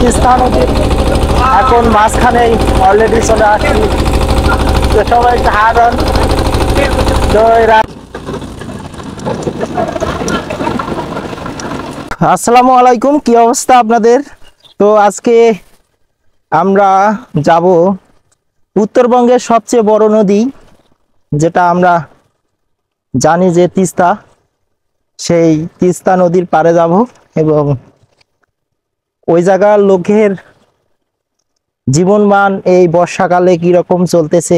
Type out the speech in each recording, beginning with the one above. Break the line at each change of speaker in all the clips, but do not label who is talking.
তিস্তা নদীর এখন মাঝখানেই অলরেডি চলে আসছি। তো সবাই একটা হাত অন। আসসালামু আলাইকুম, কি অবস্থা আপনাদের? তো আজকে আমরা যাব উত্তরবঙ্গের সবচেয়ে বড় নদী, যেটা আমরা জানি যে তিস্তা। সেই তিস্তা নদীর পাড়ে যাব এবং ওই জায়গার লোকের জীবনমান এই বর্ষাকালে কিরকম চলতেছে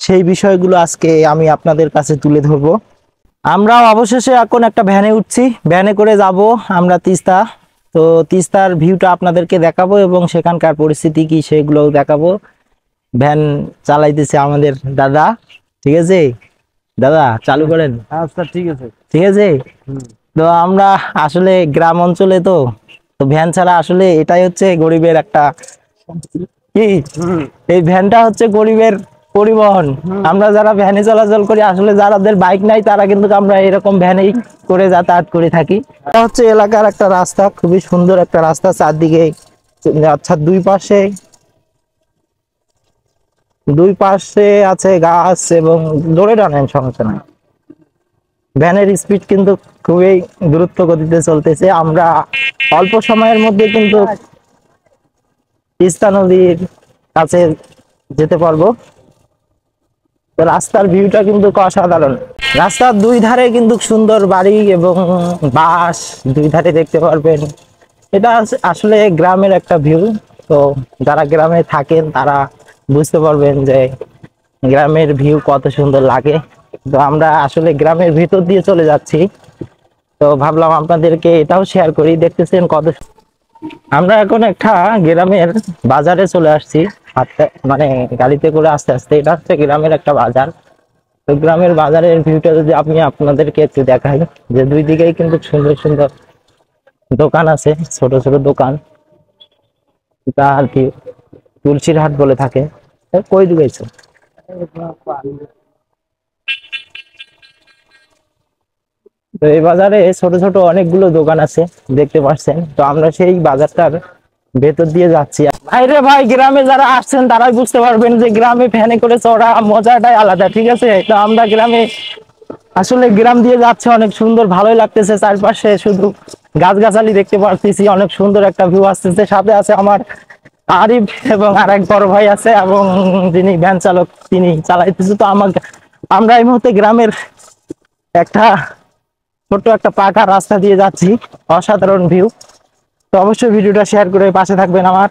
সেই বিষয়গুলো আজকে আমি আপনাদের কাছে তুলে ধরবো। আমরা অবশেষে এখন একটা ভ্যানে উঠছি, ভ্যানে করে যাব আমরা তিস্তা। তো তিস্তার ভিউটা আপনাদেরকে দেখাবো এবং সেখানকার পরিস্থিতি কি সেগুলোও দেখাবো। ভ্যান চালাইতেছে আমাদের দাদা, ঠিক আছে দাদা, চালু করেন।
আচ্ছা ঠিক আছে।
ঠিক আছে। তো আমরা আসলে গ্রাম অঞ্চলে, তো তো ভ্যান ছাড়া আসলে এটাই হচ্ছে গরিবের একটা কি, এই ভ্যানটা হচ্ছে গরিবের পরিবহন। আমরা যারা ভ্যানে চলাচল করি, আসলে যাদের বাইক নাই তারা কিন্তু আমরা এরকম ভ্যানেই করে যাতায়াত করে থাকি। এটা হচ্ছে এলাকার একটা রাস্তা, খুবই সুন্দর একটা রাস্তা, চারদিকে আচ্ছা দুই পাশে আছে গাছ এবং দৌড়ে টানেন সমস্যা নাই। ভ্যানের স্পিড কিন্তু খুবই দ্রুত গতিতে চলতেছে। আমরা অল্প সময়ের মধ্যে কিন্তু তিস্তা নদীর কাছে যেতে পারবো। রাস্তার ভিউটা কিন্তু অসাধারণ। রাস্তার দুই ধারে কিন্তু সুন্দর বাড়ি এবং বাস দুই ধারে দেখতে পারবেন। এটা আসলে গ্রামের একটা ভিউ। তো যারা গ্রামে থাকেন তারা বুঝতে পারবেন যে গ্রামের ভিউ কত সুন্দর লাগে। তো আমরা আসলে গ্রামের ভিতর দিয়ে চলে যাচ্ছি, তো ভাবলাম আপনাদেরকে এটাও শেয়ার করি। দেখতেছেন কত, আমরা এখন একটা গ্রামের বাজারে চলে আসছি, মানে গাড়িতে করে আস্তে আস্তে। এটা হচ্ছে গ্রামের একটা বাজার। তো গ্রামের বাজারের ভিউটা যদি আমি আপনাদেরকে একটু দেখাই, যে দুই দিকেই কিন্তু সুন্দর সুন্দর দোকান আছে, ছোট ছোট দোকান। এটা আর কি তুলসীর হাট বলে থাকে। কই দিয়েছো? তো এই বাজারে ছোট ছোট অনেকগুলো দোকান আছে, দেখতে পাচ্ছেন। তো আমরা সেই বাজারটার ভেতর দিয়ে যাচ্ছি। ভাইরে ভাই, গ্রামে যারা আসছেন তারাই বুঝতে পারবেন যে গ্রামে ভ্যানে করে চড়া মজাটাই আলাদা, ঠিক আছে। তো আমরা গ্রামে আসলে গ্রাম দিয়ে যাচ্ছে, অনেক সুন্দর, ভালোই লাগতেছে। চারপাশে শুধু গাছগাছালি দেখতে পাচ্ছি, অনেক সুন্দর একটা ভিউ আসতেছে। সাথে আছে আমার আরিফ এবং আর এক বড় ভাই আছে, এবং যিনি ভ্যান চালক তিনি চালাইতেছে। তো আমরা এই মুহূর্তে গ্রামের একটা ছোট্ট একটা পাকা রাস্তা দিয়ে যাচ্ছি, অসাধারণ ভিউ। তো অবশ্যই ভিডিওটা শেয়ার করে পাশে থাকবেন আমার।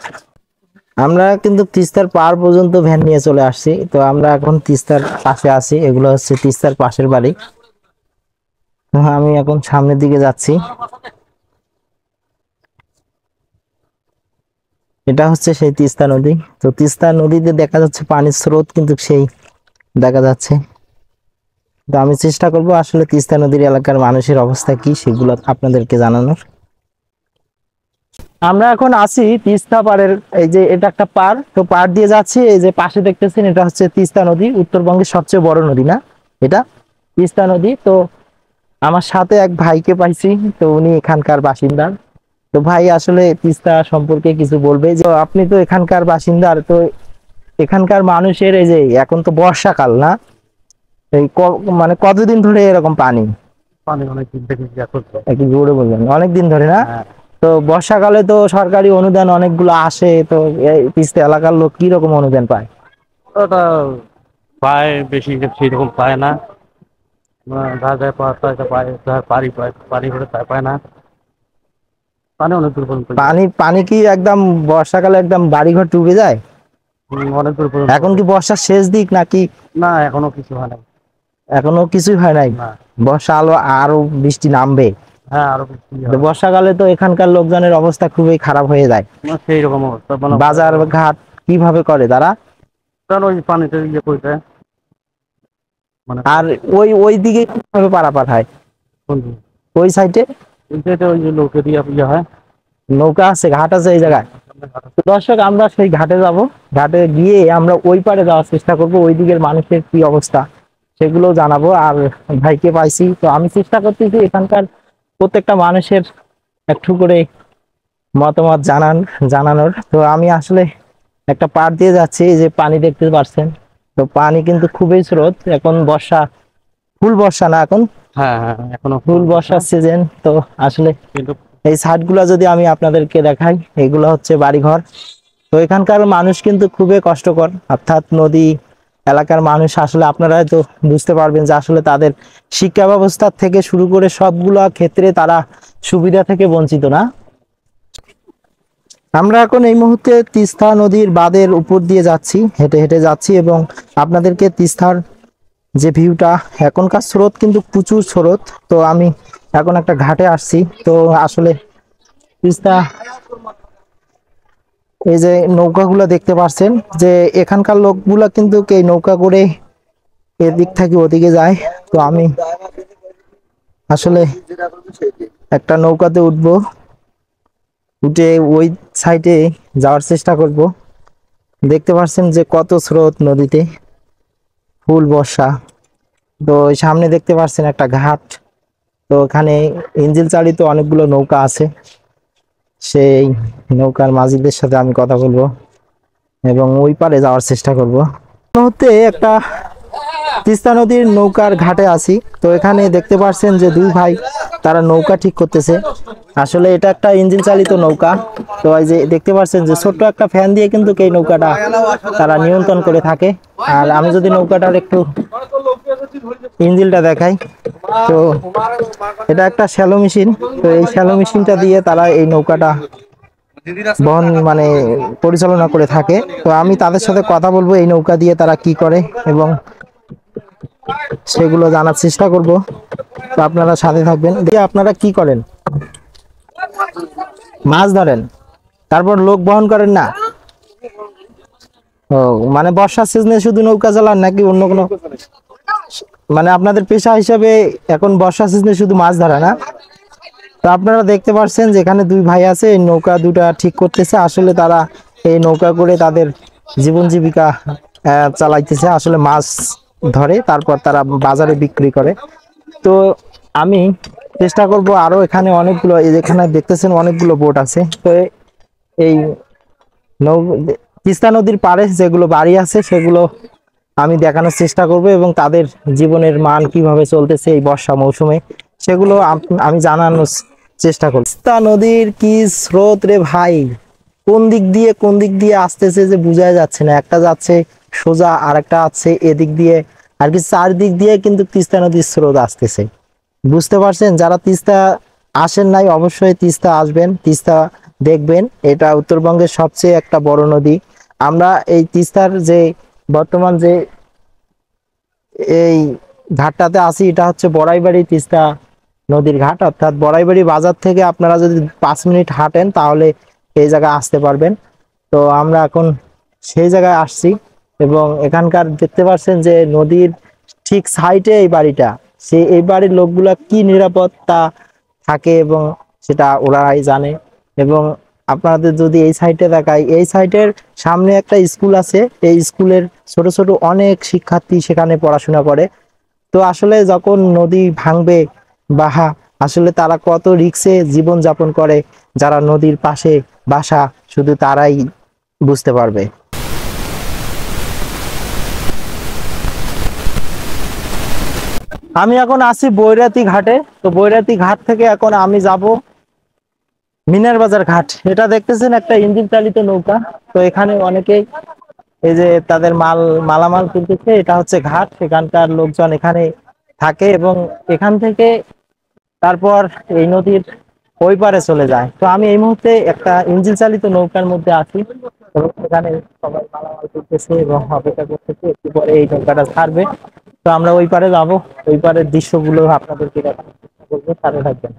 আমরা কিন্তু তিস্তার পাড় পর্যন্ত ভ্যান নিয়ে চলে আসছি। তো আমরা এখন তিস্তার পাশে আছি, এগুলো হচ্ছে তিস্তার পাশের বাড়ি। তো আমি এখন সামনের দিকে যাচ্ছি। এটা হচ্ছে সেই তিস্তা নদী। তো তিস্তা নদীতে দেখা যাচ্ছে পানির স্রোত কিন্তু সেই দেখা যাচ্ছে। তো আমি চেষ্টা করব আসলে তিস্তা নদীর এলাকার মানুষের অবস্থা কি সেগুলো আপনাদেরকে জানানোর। আমরা এখন আছি তিস্তা পাড়ের, এই যে এটা একটা পাড়, তো পাড় দিয়ে যাচ্ছি। এই যে পাশে দেখতেছেন এটা হচ্ছে তিস্তা নদী, উত্তরবঙ্গের সবচেয়ে বড় নদী না এটা, তিস্তা নদী। তো আমার সাথে এক ভাইকে পাইছি, তো উনি এখানকার বাসিন্দা। তো ভাই আসলে তিস্তা সম্পর্কে কিছু বলবে। যে আপনি তো এখানকার বাসিন্দার, তো এখানকার মানুষের এই যে এখন তো বর্ষাকাল না, এই মানে কতদিন ধরে এরকম পানি?
পানি অনেক দিন থেকে
একটু জোরে বলবেন। অনেক দিন ধরে না?
হ্যাঁ।
তো বর্ষাকালে তো সরকারি অনুদান অনেকগুলো আসে, তো এই তিস্তা এলাকার লোক কি রকম অনুদান পায়?
ওটা পায় বেশি, সেরকম পায় না। যা যায় পায়, যা পারি পায়, পারি করে তাই পায় না। পানি অনেক দূর পর্যন্ত যায়।
পানি পানি কি একদম বর্ষাকালে একদম বাড়িঘর ডুবে যায়?
অনেক দূর পর্যন্ত।
এখন কি বর্ষার শেষ দিক নাকি?
না, এখনো কিছু হয় না।
এখনো কিছুই হয় নাই?
না।
বর্ষা আরো বৃষ্টি নামবে।
হ্যাঁ, আরো কিছু
তো বর্ষাকালে তো এখানকার লোকজনের অবস্থা খুবই খারাপ হয়ে যায়।
সেই রকম অবস্থা।
বাজার ঘাট কিভাবে করে তারা?
কারণ ওই পানিতে ইয়ে করে দেয়। মানে
আর ওই ওই দিকে কিভাবে পারাপার হয়? ওই সাইডে
ওই যে লোকে দিয়ে ইয়ে হয়।
নৌকা আছে, ঘাট আছে এই জায়গায়? তো দর্শক, আমরা সেই ঘাটে যাব। ঘাটে গিয়ে আমরা ওই পারে যাওয়ার চেষ্টা করব, ওই দিকের মানুষের কি অবস্থা সেগুলো জানাবো। আর ভাইকে পাইছি, তো আমি চেষ্টা করতেছি এখানকার প্রত্যেকটা মানুষের একটু করে মতামত জানানোর। তো আমি আসলে একটা পাড় দিয়ে যাচ্ছি, এই যে পানি দেখতে পাচ্ছেন। তো পানি কিন্তু খুবই স্রোত, এখন বর্ষা, ফুল বর্ষা না, এখন
হ্যাঁ হ্যাঁ, এখনো
ফুল বর্ষার সিজন। তো আসলে
কিন্তু
এই সাইডগুলো যদি আমি আপনাদেরকে দেখাই, এগুলো হচ্ছে বাড়িঘর। তো এখানকার মানুষ কিন্তু খুবই কষ্টকর, অর্থাৎ নদী এলাকার মানুষ। আসলে আপনারা তো বুঝতে পারবেন যে আসলে তাদের শিক্ষা ব্যবস্থা থেকে শুরু করে সবগুলা ক্ষেত্রে তারা সুবিধা থেকে বঞ্চিত না। আমরা এখন এই মুহূর্তে তিস্তা নদীর বাঁধের উপর দিয়ে যাচ্ছি, হেঁটে হেঁটে যাচ্ছি, এবং আপনাদেরকে তিস্তার যে ভিউটা, এখনকার স্রোত কিন্তু প্রচুর স্রোত। তো আমি এখন একটা ঘাটে আসছি। তো আসলে তিস্তা, এই যে নৌকাগুলো দেখতে পাচ্ছেন, যে এখানকার লোকগুলা কিন্তু এই নৌকা করে এদিক থেকে ওদিকে যায়। তো আমি আসলে একটা নৌকাতে উঠবো, উঠে ওই সাইডে যাওয়ার চেষ্টা করব। দেখতে পাচ্ছেন যে কত স্রোত নদীতে, ফুল বর্ষা। তো ওই সামনে দেখতে পাচ্ছেন একটা ঘাট। তো ওখানে ইঞ্জিন চালিত অনেকগুলো নৌকা আছে, সেই নৌকার মাঝিদের সাথে আমি কথা বলবো এবং ওই পারে যাওয়ার চেষ্টা করব। এই মুহূর্তে একটা তিস্তা নদীর নৌকার ঘাটে আছি। তো এখানে দেখতে পাচ্ছেন যে দুই ভাই তারা নৌকা ঠিক করতেছে। আসলে এটা একটা ইঞ্জিন চালিত নৌকা। তো এই যে দেখতে পাচ্ছেন যে ছোট্ট একটা ফ্যান দিয়ে কিন্তু এই নৌকাটা তারা নিয়ন্ত্রণ করে থাকে। আর আমি যদি নৌকাটার একটু ইঞ্জিনটা দেখাই, তো এটা একটা শ্যালো মেশিন। তো এই শ্যালো মেশিনটা দিয়ে তারা এই নৌকাটা বহন মানে পরিচালনা করে থাকে। তো আমি তাদের সাথে কথা বলবো এই নৌকা দিয়ে তারা কি করে এবং সেগুলো জানার চেষ্টা করব। তো আপনারা সাথে থাকবেন। দিয়ে আপনারা কি করেন? মাছ ধরেন, তারপর লোক বহন করেন না? ও, মানে বর্ষার সিজনে শুধু নৌকা চালান নাকি অন্য কোনো, মানে আপনাদের পেশা হিসাবে এখন বর্ষা সিজনে শুধু মাছ ধরা না? তো আপনারা দেখতে পাচ্ছেন যে এখানে দুই ভাই আছে, এই নৌকা দুটা ঠিক করতেছে। আসলে তারা এই নৌকা করে তাদের জীবন জীবিকা চালাইতেছে। আসলে মাছ ধরে তারপর তারা বাজারে বিক্রি করে। তো আমি চেষ্টা করব আরো, এখানে অনেকগুলো, এই যেখানে দেখতেছেন অনেকগুলো বোট আছে। তো এই নৌ তিস্তা নদীর পাড়ে যেগুলো বাড়ি আছে সেগুলো আমি দেখানোর চেষ্টা করব এবং তাদের জীবনের মান কিভাবে চলতেছে এই বর্ষা মৌসুমে সেগুলো আমি জানানোর চেষ্টা করব। তিস্তা নদীর কি স্রোত রে ভাই, কোন দিক দিয়ে আসতেছে যে বোঝা যাচ্ছে না। একটা যাচ্ছে সোজা, আর একটা আছে এদিক দিয়ে, আর কি চারদিক দিয়ে কিন্তু তিস্তা নদীর স্রোত আসতেছে। বুঝতে পারছেন? যারা তিস্তা আসেন নাই অবশ্যই তিস্তা আসবেন, তিস্তা দেখবেন। এটা উত্তরবঙ্গের সবচেয়ে একটা বড় নদী। আমরা এই তিস্তার যে বর্তমান যে এই ঘাটটাতে আছি, এটা হচ্ছে বড়াইবাড়ি তিস্তা নদীর ঘাট। অর্থাৎ বড়াইবাড়ি বাজার থেকে আপনারা যদি 5 মিনিট হাঁটেন তাহলে এই জায়গায় আসতে পারবেন। তো আমরা এখন সেই জায়গায় আসছি এবং এখানকার দেখতে পাচ্ছেন যে নদীর ঠিক সাইডে এই বাড়িটা, এই বাড়ির লোকগুলা কি নিরাপত্তা থাকে এবং সেটা ওরাই জানে। এবং আপনাদের যদি এই সাইডে দেখাই, এই সাইডের সামনে একটা স্কুল আছে। এই স্কুলের ছোট ছোট অনেক শিক্ষার্থী সেখানে পড়াশোনা করে। তো আসলে যখন নদী ভাঙবে বা আসলে তারা কত রিস্কে জীবন যাপন করে, যারা নদীর পাশে বাসা, শুধু তারাই বুঝতে পারবে। আমি এখন আছি বৈরাতি ঘাটে। তো বৈরাতি ঘাট থেকে এখন আমি যাব মিনার বাজার ঘাট। এটা দেখতেছেন একটা ইঞ্জিন চালিত নৌকা। তো এখানে অনেকেই এই যে তাদের মালামাল তুলতেছে। এটা হচ্ছে ঘাট, সেখানকার লোকজন এখানে থাকে এবং এখান থেকে তারপর এই নদীর ওই পারে চলে যায়। তো আমি এই মুহূর্তে একটা ইঞ্জিন চালিত নৌকার মধ্যে আছি এবং সেখানে সবাই মালামাল তুলতেছে এবং অপেক্ষা করতেছে একটু পরে এই নৌকাটা ছাড়বে। তো আমরা ওই পারে যাব, ওই পারের দৃশ্যগুলো আপনাদেরকে দেখানোর চেষ্টা করবো, সাথে থাকবেন।